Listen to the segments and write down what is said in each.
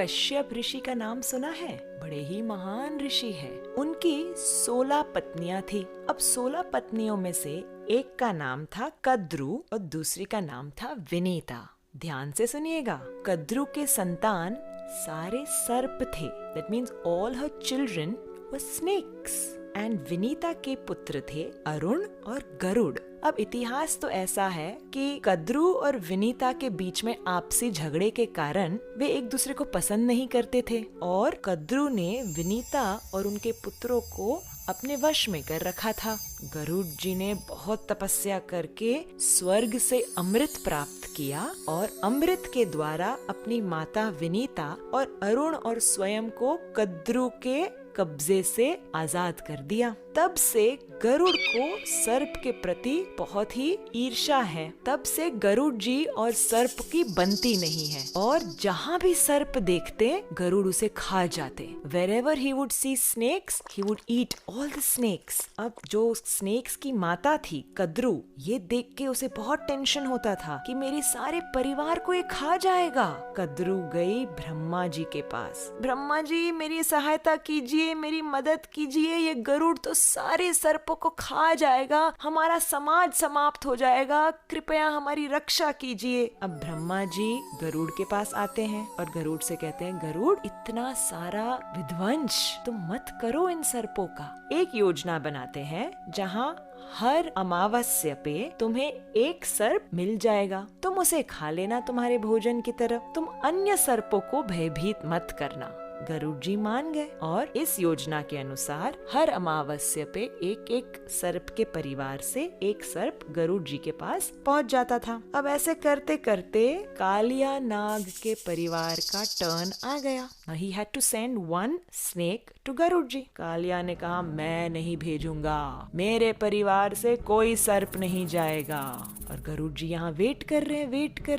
कश्यप ऋषि का नाम सुना है? बड़े ही महान ऋषि है। उनकी 16 पत्नियां थी। अब 16 पत्नियों में से एक का नाम था कद्रु और दूसरी का नाम था विनीता। ध्यान से सुनिएगा। कद्रु के संतान सारे सर्प थे। That means all her children were snakes. And Vinita के पुत्र थे अरुण और गरुड़। अब इतिहास तो ऐसा है कि कद्रु और विनीता के बीच में आपसी झगड़े के कारण वे एक दूसरे को पसंद नहीं करते थे और कद्रु ने विनीता और उनके पुत्रों को अपने वश में कर रखा था। गरुड़ जी ने बहुत तपस्या करके स्वर्ग से अमृत प्राप्त किया और अमृत के द्वारा अपनी माता विनीता और अरुण और स्वयं को कद्रु के कब्जे से आजाद कर दिया। तब से गरुड़ को सर्प के प्रति बहुत ही ईर्ष्या है। तब से गरुड़ जी और सर्प की बनती नहीं है और जहाँ भी सर्प देखते गरुड़ उसे खा जाते। Wherever he would see snakes, he would eat all the snakes. अब जो स्नेक्स की माता थी कद्रु, ये देख के उसे बहुत टेंशन होता था कि मेरे सारे परिवार को ये खा जाएगा। कद्रु गई ब्रह्मा जी के पास। ब्रह्मा जी मेरी सहायता कीजिए, मेरी मदद कीजिए, ये गरुड़ तो सारे सर्पों को खा जाएगा, हमारा समाज समाप्त हो जाएगा, कृपया हमारी रक्षा कीजिए। अब ब्रह्मा जी गरुड़ के पास आते हैं और गरुड़ से कहते हैं, गरुड़ इतना सारा विध्वंस तुम मत करो इन सर्पों का। एक योजना बनाते हैं जहाँ हर अमावस्या पे तुम्हें एक सर्प मिल जाएगा, तुम उसे खा लेना तुम्हारे भोजन की तरह, तुम अन्य सर्पों को भयभीत मत करना। गरुड़ जी मान गए और इस योजना के अनुसार हर अमावस्या पे एक एक सर्प के परिवार से एक सर्प गरुड़ जी के पास पहुंच जाता था। अब ऐसे करते करते कालिया नाग के परिवार का टर्न आ गया। He had to send one snake to Garuda जी। कालिया ने कहा, मैं नहीं भेजूंगा, मेरे परिवार से कोई सर्प नहीं जाएगा। और गरुड़ जी यहाँ वेट कर रहे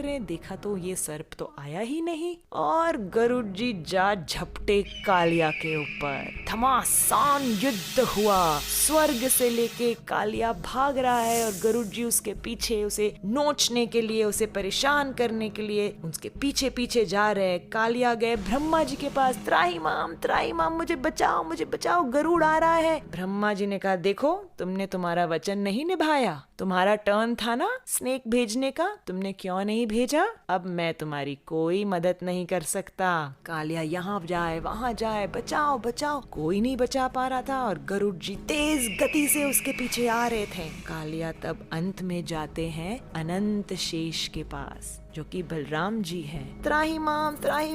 हैं, देखा तो ये सर्प तो आया ही नहीं और गरुड़ जी जा झपटे कालिया के ऊपर। घमासान युद्ध हुआ, स्वर्ग से लेके कालिया भाग रहा है और गरुड़ जी उसके पीछे, उसे नोचने के लिए, उसे परेशान करने के लिए उसके पीछे पीछे जा रहे हैं। कालिया गए ब्रह्मा जी के पास, त्राही माम मुझे बचाओ, गरुड़ आ रहा है। ब्रह्मा जी ने कहा, देखो तुमने तुम्हारा वचन नहीं निभाया, तुम्हारा टर्न था ना स्नेक भेजने का, तुमने क्यों नहीं भेजा? अब मैं तुम्हारी कोई मदद नहीं कर सकता। कालिया यहाँ जाए वहाँ जाए, बचाओ, कोई नहीं बचा पा रहा था और गरुड़ जी तेज गति से उसके पीछे आ रहे थे। कालिया तब अंत में जाते हैं अनंत शेष के पास, जो कि बलराम जी हैं। त्राही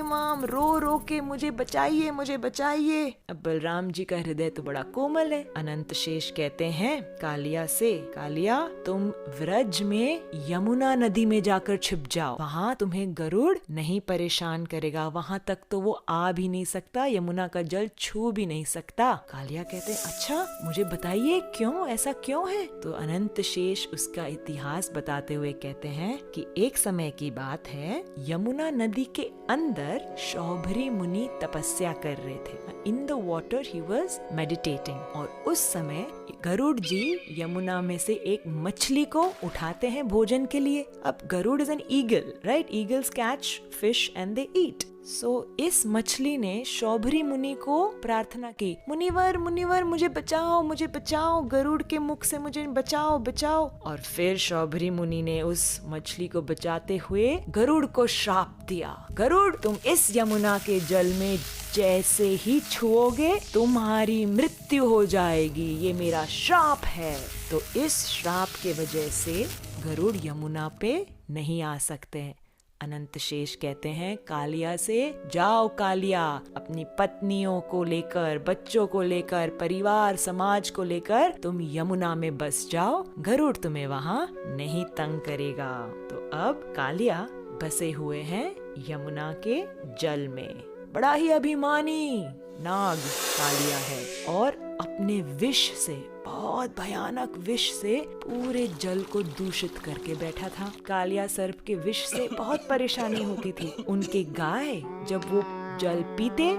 माम रो के मुझे बचाइए। अब बलराम जी का हृदय तो बड़ा कोमल है। अनंत शेष कहते हैं कालिया से, कालिया तुम व्रज में यमुना नदी में जाकर छिप जाओ, वहाँ तुम्हें गरुड़ नहीं परेशान करेगा, वहाँ तक तो वो आ भी नहीं सकता, यमुना का जल छू भी नहीं सकता। कालिया कहते हैं, अच्छा मुझे बताइए क्यों, ऐसा क्यों है? तो अनंत शेष उसका इतिहास बताते हुए कहते हैं कि एक समय की बात है, यमुना नदी के अंदर शौभरी मुनि तपस्या कर रहे थे। In the water he was meditating और उस समय गरुड़ जी यमुना में से एक मछली को उठाते हैं भोजन के लिए। अब Garuda is an eagle, right? Eagles catch fish and they eat. So इस मछली ने शौभरी मुनि को प्रार्थना की, मुनिवर मुझे बचाओ, गरुड़ के मुख से मुझे बचाओ। और फिर शौभरी मुनि ने उस मछली को बचाते हुए गरुड़ को श्राप दिया, गरुड़ तुम इस यमुना के जल में जैसे ही छुओगे तुम्हारी मृत्यु हो जाएगी, ये मेरा श्राप है। तो इस श्राप के वजह से गरुड़ यमुना पे नहीं आ सकते हैं। अनंत शेष कहते हैं कालिया से, जाओ कालिया, अपनी पत्नियों को लेकर, बच्चों को लेकर, परिवार समाज को लेकर तुम यमुना में बस जाओ, गरुड़ तुम्हें वहाँ नहीं तंग करेगा। तो अब कालिया बसे हुए हैं यमुना के जल में। बड़ा ही अभिमानी नाग कालिया है और अपने विष से, बहुत भयानक विष से पूरे जल को दूषित करके बैठा था। कालिया सर्प के विष से बहुत परेशानी होती थी। उनके गाय जब वो जल पीते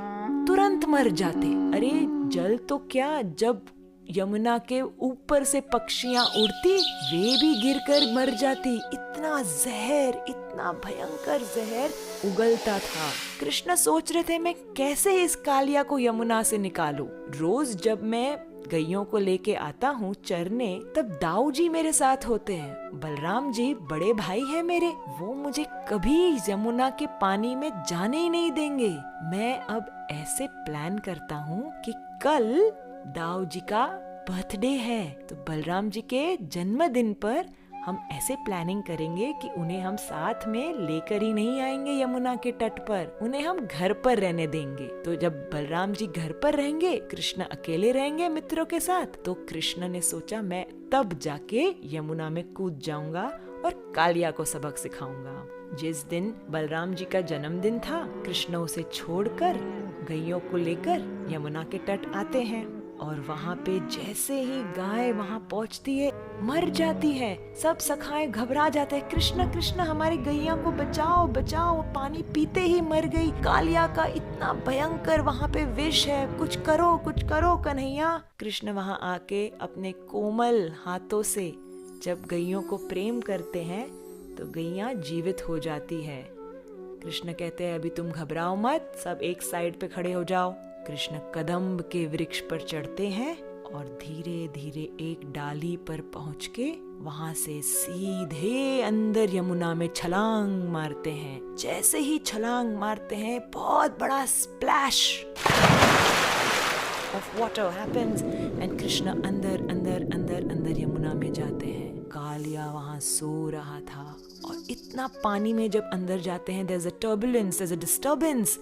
तुरंत मर जाते। अरे जल तो क्या, जब यमुना के ऊपर से पक्षियां उड़ती वे भी गिरकर मर जाती। इतना भयंकर जहर उगलता था। कृष्ण सोच रहे थे मैं कैसे इस कालिया को यमुना से निकालूं। रोज जब मैं गैयों को लेके आता हूँ चरने, तब दाऊ जी मेरे साथ होते हैं। बलराम जी बड़े भाई हैं मेरे, वो मुझे कभी यमुना के पानी में जाने ही नहीं देंगे। मैं अब ऐसे प्लान करता हूँ कि कल दाऊ जी का बर्थडे है, तो बलराम जी के जन्मदिन पर हम ऐसे प्लानिंग करेंगे कि उन्हें हम साथ में लेकर ही नहीं आएंगे यमुना के तट पर, उन्हें हम घर पर रहने देंगे। तो जब बलराम जी घर पर रहेंगे, कृष्ण अकेले रहेंगे मित्रों के साथ। तो कृष्ण ने सोचा मैं तब जाके यमुना में कूद जाऊंगा और कालिया को सबक सिखाऊंगा। जिस दिन बलराम जी का जन्मदिन था, कृष्ण उसे छोड़कर गैयों को लेकर यमुना के तट आते हैं और वहाँ पे जैसे ही गाय वहाँ पहुँचती है मर जाती है। सब सखाएं घबरा जाते हैं, कृष्ण कृष्ण हमारी गैया को बचाओ बचाओ, पानी पीते ही मर गई, कालिया का इतना भयंकर वहाँ पे विष है, कुछ करो कन्हैया। कृष्ण वहाँ आके अपने कोमल हाथों से जब गैयों को प्रेम करते हैं तो गैया जीवित हो जाती है। कृष्ण कहते हैं अभी तुम घबराओ मत, सब एक साइड पे खड़े हो जाओ। कृष्ण कदम्ब के वृक्ष पर चढ़ते हैं और धीरे धीरे एक डाली पर पहुंच के वहां से सीधे अंदर यमुना में छलांग मारते हैं। जैसे ही छलांग मारते हैं, बहुत बड़ा splash of water happens and Krishna अंदर अंदर अंदर अंदर यमुना में जाते हैं। कालिया वहां सो रहा था और इतना पानी में जब अंदर जाते हैं, there's a turbulence, there's a disturbance।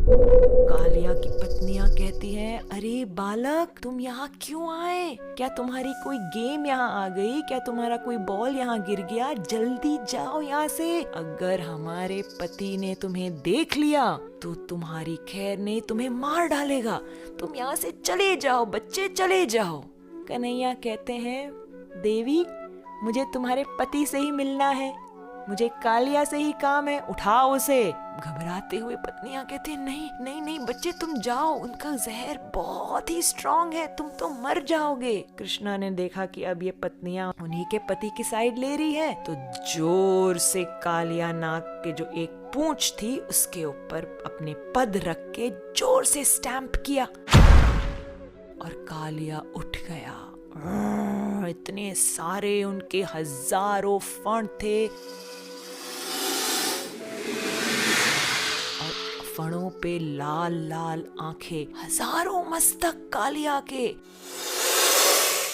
Kaliya की पत्नियां कहती हैं, अरे बालक तुम यहाँ क्यों आए? क्या तुम्हारी कोई गेम यहाँ आ गई? क्या तुम्हारा कोई बॉल यहाँ गिर गया? जल्दी जाओ यहाँ से। अगर हमारे पति ने तुम्हें देख लिया तो तुम्हारी खैर नहीं, तुम्हें मार डालेगा। तुम यहाँ से चले जाओ बच्चे, चले जाओ। कन्हैया कहते हैं, देवी मुझे तुम्हारे पति से ही मिलना है, मुझे कालिया से ही काम है, उठाओ उसे। घबराते हुए पत्नियां कहती हैं, नहीं नहीं नहीं बच्चे तुम जाओ, उनका जहर बहुत ही स्ट्रॉन्ग है, तुम तो मर जाओगे। कृष्णा ने देखा कि अब ये पत्नियां उन्हीं के पति की साइड ले रही है, तो जोर से कालिया नाग के जो एक पूंछ थी उसके ऊपर अपने पद रख के जोर से स्टैंप किया और कालिया उठ गया। इतने सारे उनके हजारों फण थे और फणों पे लाल लाल आंखें, हजारों मस्तक कालिया के।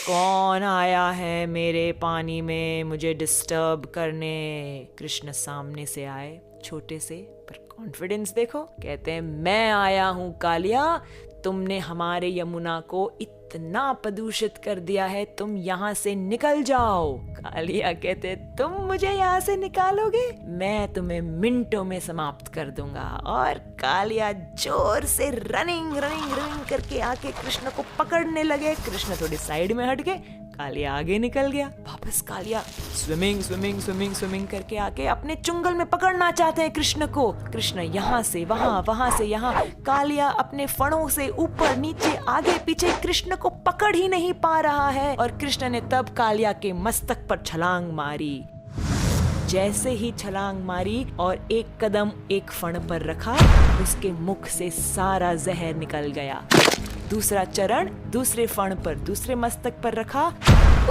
कौन आया है मेरे पानी में मुझे डिस्टर्ब करने? कृष्ण सामने से आए, छोटे से पर कॉन्फिडेंस देखो। कहते हैं, मैं आया हूँ कालिया, तुमने हमारे यमुना को इतना प्रदूषित कर दिया है, तुम यहाँ से निकल जाओ। कालिया कहते, तुम मुझे यहाँ से निकालोगे? मैं तुम्हें मिनटों में समाप्त कर दूंगा। और कालिया जोर से रनिंग रनिंग रनिंग करके आके कृष्ण को पकड़ने लगे। कृष्ण थोड़ी साइड में हट गए, कालिया आगे निकल गया। वापस Kaliya swimming swimming swimming swimming करके आके अपने चुंगल में पकड़ना चाहते हैं कृष्ण को। कृष्ण यहाँ से वहाँ, वहाँ से यहाँ। कालिया अपने फणों से ऊपर नीचे आगे पीछे कृष्ण को पकड़ ही नहीं पा रहा है। और कृष्ण ने तब कालिया के मस्तक पर छलांग मारी। जैसे ही छलांग मारी और एक कदम एक फण पर रखा, उसके मुख से सारा जहर निकल गया। दूसरा चरण दूसरे फण पर, दूसरे मस्तक पर रखा,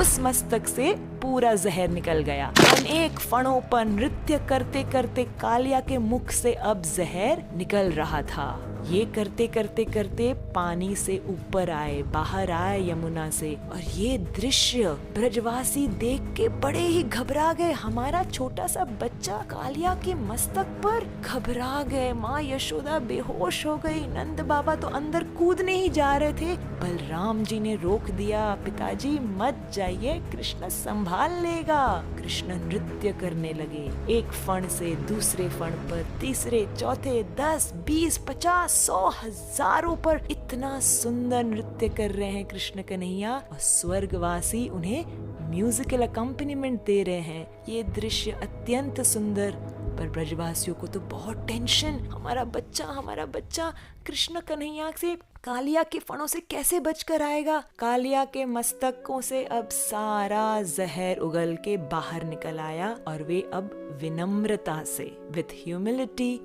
उस मस्तक से पूरा जहर निकल गया। अनेक फणों पर नृत्य करते करते कालिया के मुख से अब जहर निकल रहा था। ये करते करते करते पानी से ऊपर आए, बाहर आए यमुना से। और ये दृश्य ब्रजवासी देख के बड़े ही घबरा गए। हमारा छोटा सा बच्चा कालिया के मस्तक पर, घबरा गए। माँ यशोदा बेहोश हो गई। नंद बाबा तो अंदर कूदने ही जा रहे थे। बलराम जी ने रोक दिया, पिताजी मत जाइए, कृष्ण संभाल लेगा। कृष्ण नृत्य करने लगे, एक फण से दूसरे फण पर, तीसरे चौथे, 10, 20, 50, 100, हजारों पर इतना सुंदर नृत्य कर रहे हैं कृष्ण कन्हैया। और स्वर्गवासी उन्हें म्यूजिकल अकम्पनीमेंट दे रहे हैं। ये दृश्य अत्यंत सुंदर पर ब्रजवासियों को तो बहुत टेंशन, हमारा बच्चा कृष्ण कन्हैया से कालिया के फणों से कैसे बचकर आएगा। कालिया के मस्तकों से अब सारा जहर उगल के बाहर निकल आया और वे अब विनम्रता से विथ ह्यूमिलिटी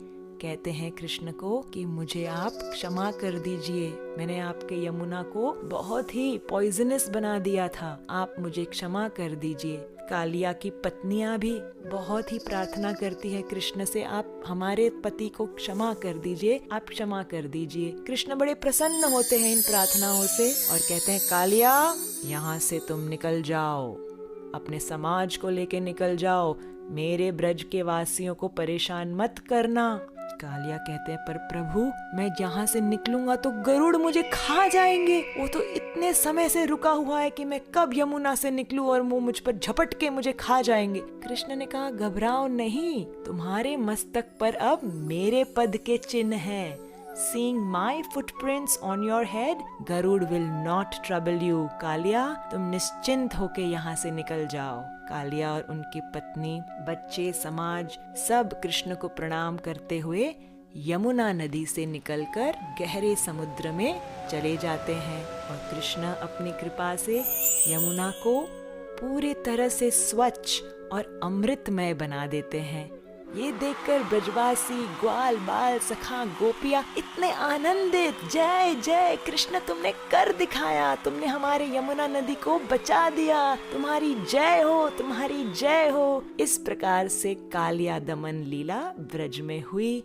कहते हैं कृष्ण को कि मुझे आप क्षमा कर दीजिए, मैंने आपके यमुना को बहुत ही पॉइजनस बना दिया था, आप मुझे क्षमा कर दीजिए। कालिया की पत्नियां भी बहुत ही प्रार्थना करती है कृष्ण से, आप हमारे पति को क्षमा कर दीजिए, आप क्षमा कर दीजिए। कृष्ण बड़े प्रसन्न होते हैं इन प्रार्थनाओं से और कहते हैं कालिया यहाँ से तुम निकल जाओ, अपने समाज को लेके निकल जाओ, मेरे ब्रज के वासियों को परेशान मत करना। कालिया कहते हैं पर प्रभु मैं यहाँ से निकलूंगा तो गरुड़ मुझे खा जाएंगे, वो तो इतने समय से रुका हुआ है कि मैं कब यमुना से निकलूं और वो मुझ पर झपट के मुझे खा जाएंगे। कृष्ण ने कहा घबराओ नहीं, तुम्हारे मस्तक पर अब मेरे पद के चिन्ह हैं। Seeing my footprints on your head, Garuda will not trouble you। Kaliya तुम निश्चिंत होके यहाँ से निकल जाओ। कालिया और उनकी पत्नी, बच्चे, समाज सब कृष्ण को प्रणाम करते हुए यमुना नदी से निकलकर गहरे समुद्र में चले जाते हैं और कृष्ण अपनी कृपा से यमुना को पूरी तरह से स्वच्छ और अमृतमय बना देते हैं। ये देखकर ब्रजवासी, ग्वाल बाल, सखा, गोपियां इतने आनंदित, जय जय कृष्ण तुमने कर दिखाया, तुमने हमारे यमुना नदी को बचा दिया, तुम्हारी जय हो, तुम्हारी जय हो। इस प्रकार से कालिया दमन लीला ब्रज में हुई।